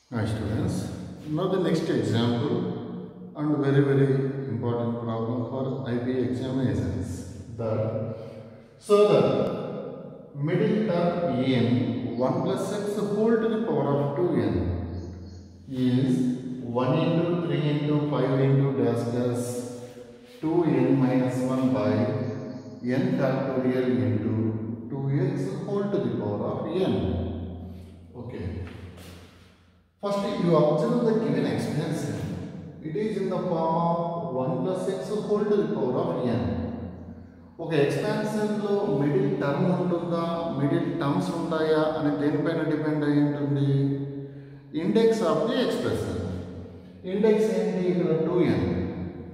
Hi students, now the next example and very important problem for IB examinations. The middle term n 1 plus x whole to the power of 2n is 1 into 3 into 5 into dash dash 2n minus 1 by n factorial into 2x whole to the power of n. Okay. First, you observe the given expansion. It is in the form of 1 plus x whole to the power of n. Okay, expansion lo middle term untunda, middle terms untaya ani denipaina depend ayi untundi. Index of the expression. Index enti ikkada 2n.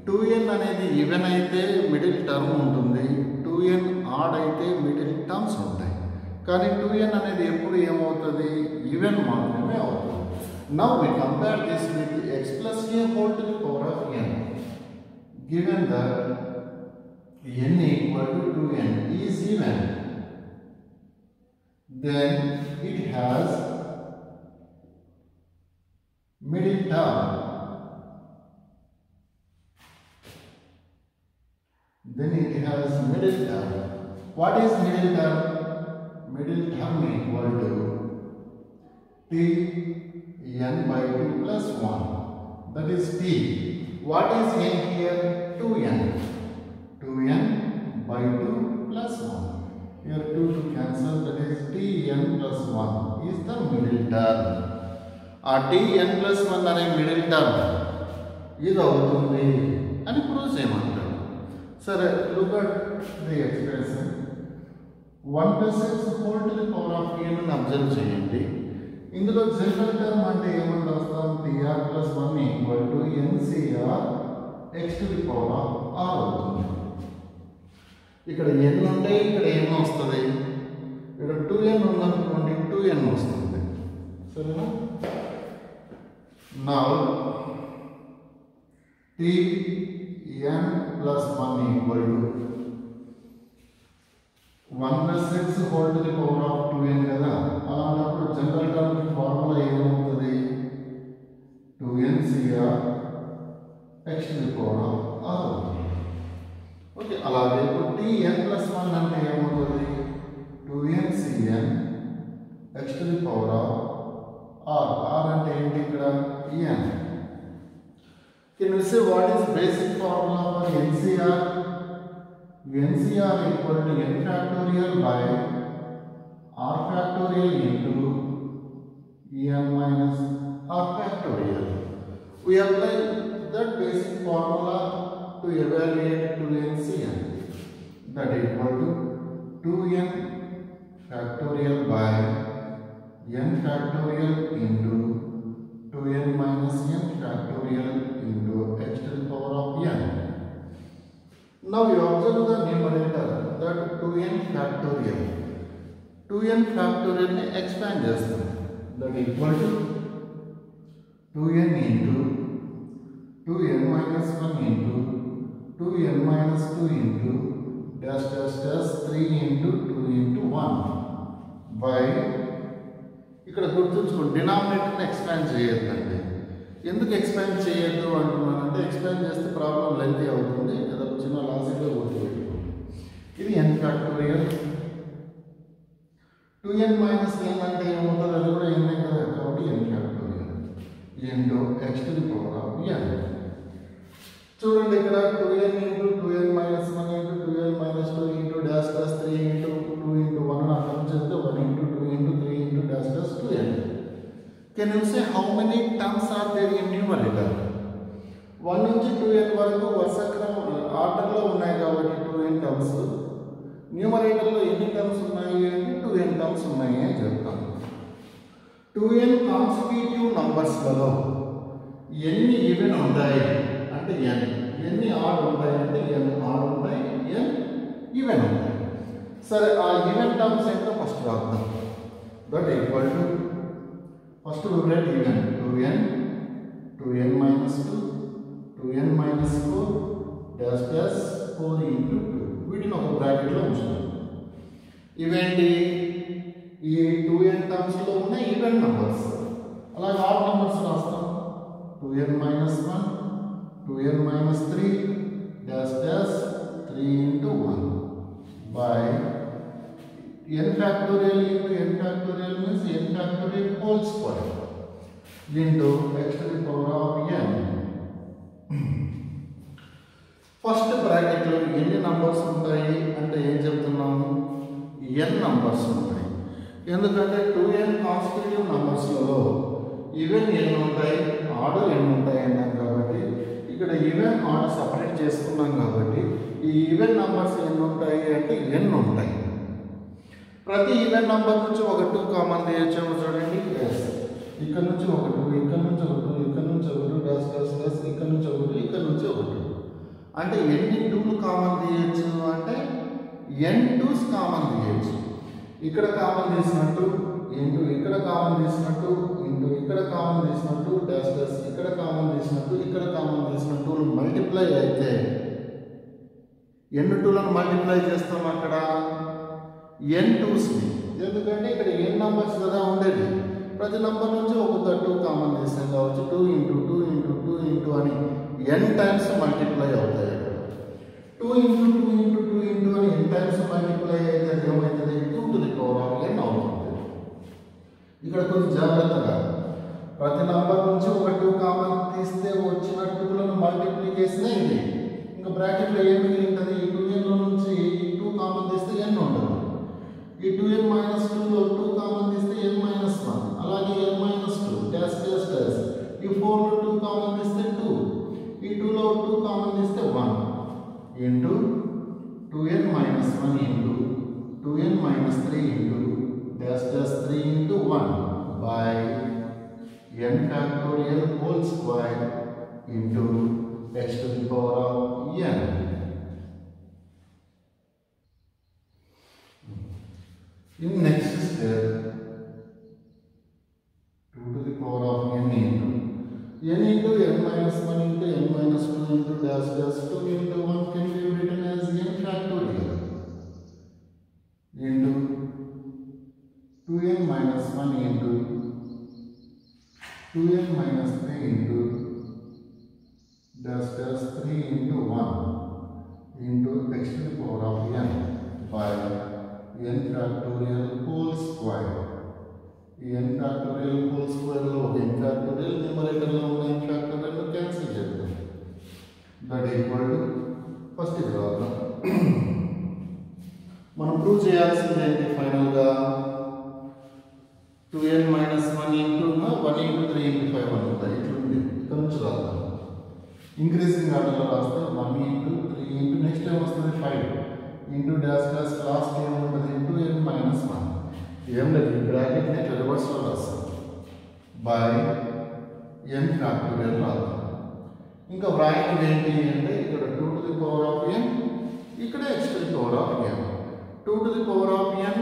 2n అనేది even అయితే middle term ఉంటుంది, 2n add అయితే middle terms ఉంటాయి. కానీ 2n అనేది ఎప్పుడు ఏమవుతుంది, even మాత్రమే అవుతుంది. Now we compare this with x plus a whole to the power of n. Given that n equal to 2n is even, then it has middle term. Then it has middle term. What is middle term? Middle term equal to t n by 2 plus 1. That is t. What is n here? 2n. 2n by 2 plus 1. Here 2 to cancel. That is tn plus 1 is the middle term. tn plus 1 అనే middle term ఇది అవుతుంది అని prove చేయమంటారు. సరే, look at the expression. 1 plus x whole to the power of n ని observe చేయండి. ఇందులో general term అంటే ఏమని రాస్తాం? tr plus 1 equal to ncr x to the power of r అవుతుంది. ఇక్కడ n ఉంటే ఇక్కడ ఏం వస్తుంది? ఇక్కడ 2n ఉందనుకోండి, 2n వస్తుంది. సరేనా? Now tn plus 1 equal to 1 plus x whole to the power of 2n కదా. అలాంటప్పుడు జనరల్ టర్మ్ కి ఫార్ములా ఏమవుతుంది? 2ncr x to the power of r అవుతుంది. ఓకే, అలాగే ఇప్పుడు tn plus 1 అంటే ఏమవుతుంది? 2ncn x to the power of r. r అంటే ఏంటి ఇక్కడ? n. Can we say what is basic formula for ncr? ncr equal to n factorial by r factorial into n minus r factorial. We apply that basic formula to evaluate 2ncn. That equal to 2n factorial by n factorial into 2n minus n factorial into x to the power of n. Now you observe the numerator, that 2n factorial. 2n factorial ni expand chestam. That equal to 2n into 2n minus 1 into 2n minus 2 into dash dash dash 3 into 2 into 1 by ఇక్కడ గుర్తుంచుకోండి, డినామినేటర్ని expand చేయొద్దండి. ఎందుకు expand చేయొద్దు అంటున్నానంటే, expand చేస్తే problem lengthy అవుతుంది. ఏదో చిన్న లాజిక్గా గుర్తుపెట్టుకోండి. ఇది n factorial. 2n minus n అంటే ఏమవుతుంది? అది కూడా n కదా, కాబట్టి n factorial into x to the power of n. చూడండి, ఇక్కడ 2n into 2n minus 1 into 2n minus 2 into dash dash 3 into 2 into 1 అని అర్థం చేస్తే 1 into 2 into 3 into dash dash 2n. Can you say how many terms are there in numerator? 1 నుంచి 2n వరకు వరుస క్రమం ఆర్డర్లో ఉన్నాయి కాబట్టి 2n టర్మ్స్. న్యూమరేటర్లో ఎన్ని టర్మ్స్ ఉన్నాయి అంటే 2n టర్మ్స్ ఉన్నాయి అని చెప్తాను. 2n కాన్సిక్యూటివ్ నంబర్స్లలో ఎన్ని ఈవెన్ ఉంటాయి అంటే n, ఎన్ని ఆడ్ ఉంటాయి అంటే n ఆడ్ ఉంటాయి, n ఈవెన్ ఉంటాయి. సరే, ఆ ఈవెన్ టర్మ్స్ ఏంటో ఫస్ట్ రాద్దాం. That equal to first we write even 2n, 2n minus 2, 2n minus 4, dash dash 4 into 2. వీటిని ఒక బ్రాకెట్లో ఉంచుతాం. ఇవేంటి? ఈ 2n టర్మ్స్లో ఉన్న ఈవెన్ నంబర్స్. అలాగే add numbers 2n minus 1, 2n minus 3, dash dash 3 into 1 by n factorial into n factorial means n factorial whole square into x to the power of n. First బ్రాకెట్లో ఎన్ని numbers ఉంటాయి అంటే ఏం చెప్తున్నాము, n numbers ఉంటాయి. ఎందుకంటే 2n constitutive నంబర్స్లలో even n ఉంటాయి, add n ఉంటాయి అన్నాం కాబట్టి ఇక్కడ ఈవెన్ ఆడ్ సపరేట్ చేసుకున్నాం కాబట్టి ఈ ఈవెన్ నంబర్స్ ఎన్ని ఉంటాయి అంటే n ఉంటాయి. ప్రతి ఈవెన్ నంబర్ నుంచి ఒక 2 కామన్ తీయచ్చేమో చూడండి. ఎస్, ఇక్కడ నుంచి ఒక 2, ఇక్కడ నుంచి ఒక 2, ఇక్కడ నుంచి ఒక 2, డాష్ డాష్ డాష్, ఇక్కడ నుంచి ఒక 2, ఇక్కడ నుంచి ఒక 2. అంటే ఎన్ని 2లు కామన్ తీయచ్చు అంటే n 2s కామన్ తీయచ్చు. ఇక్కడ కామన్ తీసినట్టు ఇంటూ ఇక్కడ కామన్ తీసినట్టు ఇంటూ ఇక్కడ కామన్ తీసినట్టు డాష్ డాష్ ఇక్కడ కామన్ తీసినట్టు ఇక్కడ కామన్ తీసినట్టు మల్టిప్లై అయితే n 2లను మల్టిప్లై చేస్తాం అక్కడ n 2sని. ఎందుకంటే ఇక్కడ n నంబర్స్ కదా ఉండేది, ప్రతి నంబర్ నుంచి ఒక్కొక్క 2 కామన్ తీసాం కావచ్చు. 2 ఇంటూ 2 ఇంటూ 2 ఇంటూ అని n టైమ్స్ మల్టిప్లై అవుతాయి. 2 ఇంటూ 2 ఇంటూ 2 ఇంటూ అని n టైమ్స్ మల్టిప్లై అయితే ఏమవుతుంది, 2 to the power of n అవుతుంది. ఇక్కడ కొంచెం జాగ్రత్తగా ప్రతి నంబర్ నుంచి ఒక 2 కామన్ తీస్తే వచ్చిన 2లను మల్టిప్లికేషన్ ఇది. ఇంకా బ్రాకెట్లో ఏమి మిగిలింటుంది, ఈ 2n నుంచి 2 కామన్ తీస్తే n ఉంటుంది. ఈ 2n మైనస్ 2లో 2 కామన్ తీస్తే n మైనస్ 1, అలాగే n minus 2 dash dash dash. ఈ 4లో 2 కామన్ తీస్తే 2, ఈ 2లో 2 కామన్ తీస్తే 1 into 2n minus 1 into 2n minus 3 into dash dash 3 into 1 by n factorial whole square into x to the power of n. In next step, 2 to the power of n into n minus 1 into n minus 2 into dash dash 2 into 1 can be written as n factorial into 2n minus 1 into 2n minus 3 into dash dash 3 into 1 into x to the power of n by n factorial whole square. n factorial whole square లో n factorial numerator లో ఉన్న n factorial ను cancel చేద్దాం. That equal to first ఇది రాద్దాం. మనం prove చేయాల్సింది ఏంటి ఫైనల్ గా, 2n minus 1 into 1 into 3 into 5 అవుతుంది. ఇట్లుంది, ఇక్కడ నుంచి రాద్దాం. ఇంక్రీజింగ్ ఆర్డర్లో రాస్తే 1 into 3 into నెక్స్ట్ టైం వస్తుంది 5 into డాష్ డాష్ లాస్ట్ ఏముంటుంది 2n minus 1. ఏం లేదు, ఈ బ్రాకెట్ని ఇట్లా రివర్స్లో రాస్తాం బై n ఫ్యాక్టోరియల్ రాద్దాం. ఇంకా వ్రాయనిది ఏంటి అంటే ఇక్కడ 2 to the power of n, ఇక్కడ x to the power of n. 2 to the power of n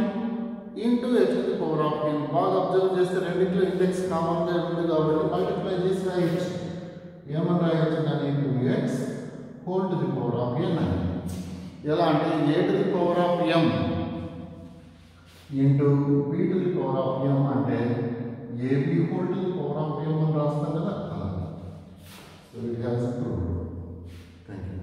into x to the power of n. బాగా అబ్జర్వ్ చేస్తే రెండింటిలో ఇండెక్స్ కామన్గా ఉంది కాబట్టి మల్టిప్లై చేసి రాయొచ్చు. ఏమని రాయొచ్చు దాన్ని, into x whole to the power of n అని. ఎలా అంటే a to the power of m into b to the power of m అంటే ab whole to the power of m అని రాస్తాం కదా. So it has proved. Thank you.